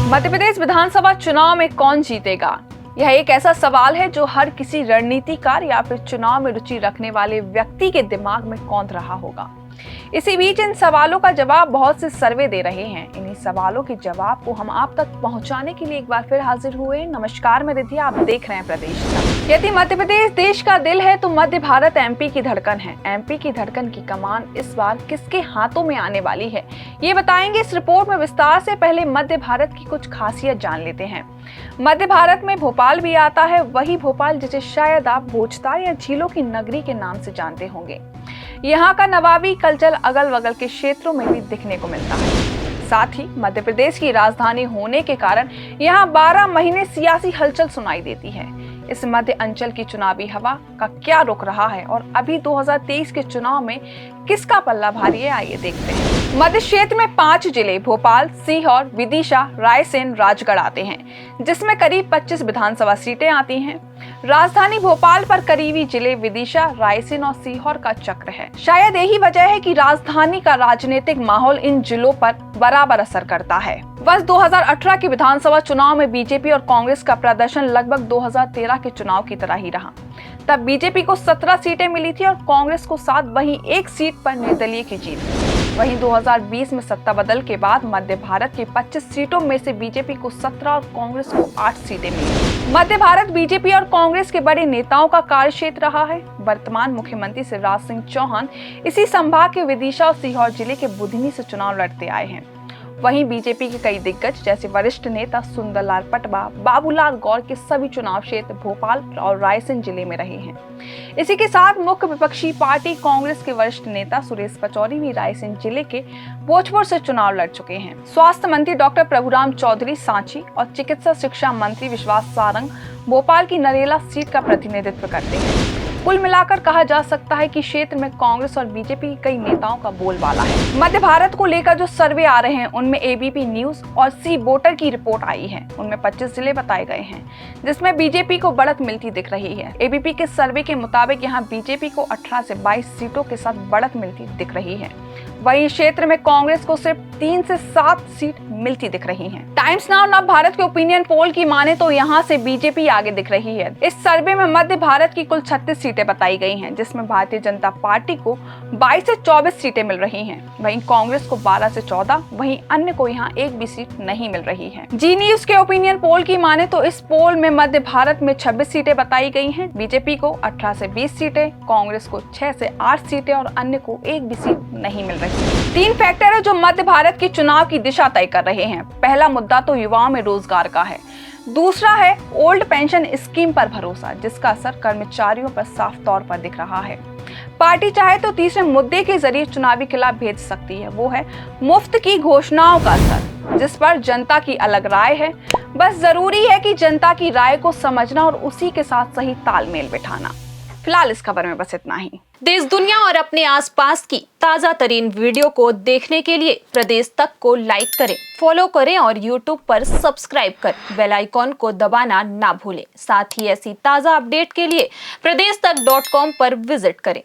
मध्य प्रदेश विधानसभा चुनाव में कौन जीतेगा? यह एक ऐसा सवाल है जो हर किसी रणनीतिकार या फिर चुनाव में रुचि रखने वाले व्यक्ति के दिमाग में कौंध रहा होगा। इसी बीच इन सवालों का जवाब बहुत से सर्वे दे रहे हैं। इन्हीं सवालों के जवाब को हम आप तक पहुंचाने के लिए एक बार फिर हाजिर हुए। नमस्कार, मैं रिद्धि, आप देख रहे हैं प्रदेश तक। यदि मध्य प्रदेश देश का दिल है तो मध्य भारत एमपी की धड़कन है। एमपी की धड़कन की कमान इस बार किसके हाथों में आने वाली है, ये बताएंगे इस रिपोर्ट में विस्तार से। पहले मध्य भारत की कुछ खासियत जान लेते हैं। मध्य भारत में भोपाल भी आता है, वही भोपाल जिसे शायद आप भोजता या झीलों की नगरी के नाम से जानते होंगे। यहाँ का नवाबी कल्चर अगल बगल के क्षेत्रों में भी दिखने को मिलता है। साथ ही मध्य प्रदेश की राजधानी होने के कारण यहाँ 12 महीने सियासी हलचल सुनाई देती है। इस मध्य अंचल की चुनावी हवा का क्या रुख रहा है और अभी 2023 के चुनाव में किसका पल्ला भारी है, आइए देखते हैं। मध्य क्षेत्र में 5 जिले भोपाल, सीहोर, विदिशा, रायसेन, राजगढ़ आते हैं, जिसमें करीब 25 विधानसभा सीटें आती हैं। राजधानी भोपाल पर करीबी जिले विदिशा, रायसेन और सीहोर का चक्र है। शायद यही वजह है कि राजधानी का राजनीतिक माहौल इन जिलों पर बराबर असर करता है। वर्ष 2018 के विधानसभा चुनाव में बीजेपी और कांग्रेस का प्रदर्शन लगभग 2013 के चुनाव की तरह ही रहा। तब बीजेपी को 17 सीटें मिली थी और कांग्रेस को 7, वहीं एक सीट पर निर्दलीय की जीत थी। वहीं 2020 में सत्ता बदल के बाद मध्य भारत की 25 सीटों में से बीजेपी को 17 और कांग्रेस को 8 सीटें मिली। मध्य भारत बीजेपी और कांग्रेस के बड़े नेताओं का कार्यक्षेत्र रहा है। वर्तमान मुख्यमंत्री शिवराज सिंह चौहान इसी संभाग के विदिशा और सीहोर जिले के बुधनी से चुनाव लड़ते आए हैं। वहीं बीजेपी के कई दिग्गज जैसे वरिष्ठ नेता सुंदरलाल पटवा, बाबूलाल गौर के सभी चुनाव क्षेत्र भोपाल और रायसेन जिले में रहे हैं। इसी के साथ मुख्य विपक्षी पार्टी कांग्रेस के वरिष्ठ नेता सुरेश पचौरी भी रायसेन जिले के भोजपुर से चुनाव लड़ चुके हैं। स्वास्थ्य मंत्री डॉक्टर प्रभुराम चौधरी सांची और चिकित्सा शिक्षा मंत्री विश्वास सारंग भोपाल की नरेला सीट का प्रतिनिधित्व करते हैं। कुल मिलाकर कहा जा सकता है कि क्षेत्र में कांग्रेस और बीजेपी के कई नेताओं का बोलबाला है। मध्य भारत को लेकर जो सर्वे आ रहे हैं उनमें एबीपी न्यूज और सी वोटर की रिपोर्ट आई है। उनमें 25 जिले बताए गए हैं, जिसमें बीजेपी को बढ़त मिलती दिख रही है। एबीपी के सर्वे के मुताबिक यहाँ बीजेपी को 18 से 22 सीटों के साथ बढ़त मिलती दिख रही है। वहीं क्षेत्र में कांग्रेस को सिर्फ 3 से 7 सीट मिलती दिख रही हैं। टाइम्स नाउ नव भारत के ओपिनियन पोल की माने तो यहाँ से बीजेपी आगे दिख रही है। इस सर्वे में मध्य भारत की कुल 36 सीटें बताई गई हैं, जिसमें भारतीय जनता पार्टी को 22 से 24 सीटें मिल रही हैं। वहीं कांग्रेस को 12 से 14, वहीं अन्य को यहाँ एक भी सीट नहीं मिल रही है। जी न्यूज के ओपिनियन पोल की माने तो इस पोल में मध्य भारत में 26 सीटें बताई गई हैं। बीजेपी को 18 से 20 सीटें, कांग्रेस को 6 से 8 सीटें और अन्य को एक भी सीट नहीं मिल रही। 3 फैक्टर है जो मध्य भारत के चुनाव की दिशा तय कर रहे हैं। पहला मुद्दा तो युवाओं में रोजगार का है। दूसरा है ओल्ड पेंशन स्कीम पर भरोसा, जिसका असर कर्मचारियों पर साफ तौर पर दिख रहा है। पार्टी चाहे तो तीसरे मुद्दे के जरिए चुनावी किला भेज सकती है, वो है मुफ्त की घोषणाओं का असर, जिस पर जनता की अलग राय है। बस जरूरी है कि जनता की राय को समझना और उसी के साथ सही तालमेल बिठाना। फिलहाल इस खबर में बस इतना ही। देश दुनिया और अपने आसपास की ताजा तरीन वीडियो को देखने के लिए प्रदेश तक को लाइक करें, फॉलो करें और यूट्यूब पर सब्सक्राइब कर बेल आइकॉन को दबाना ना भूलें। साथ ही ऐसी ताजा अपडेट के लिए pradesh tak.com पर विजिट करें।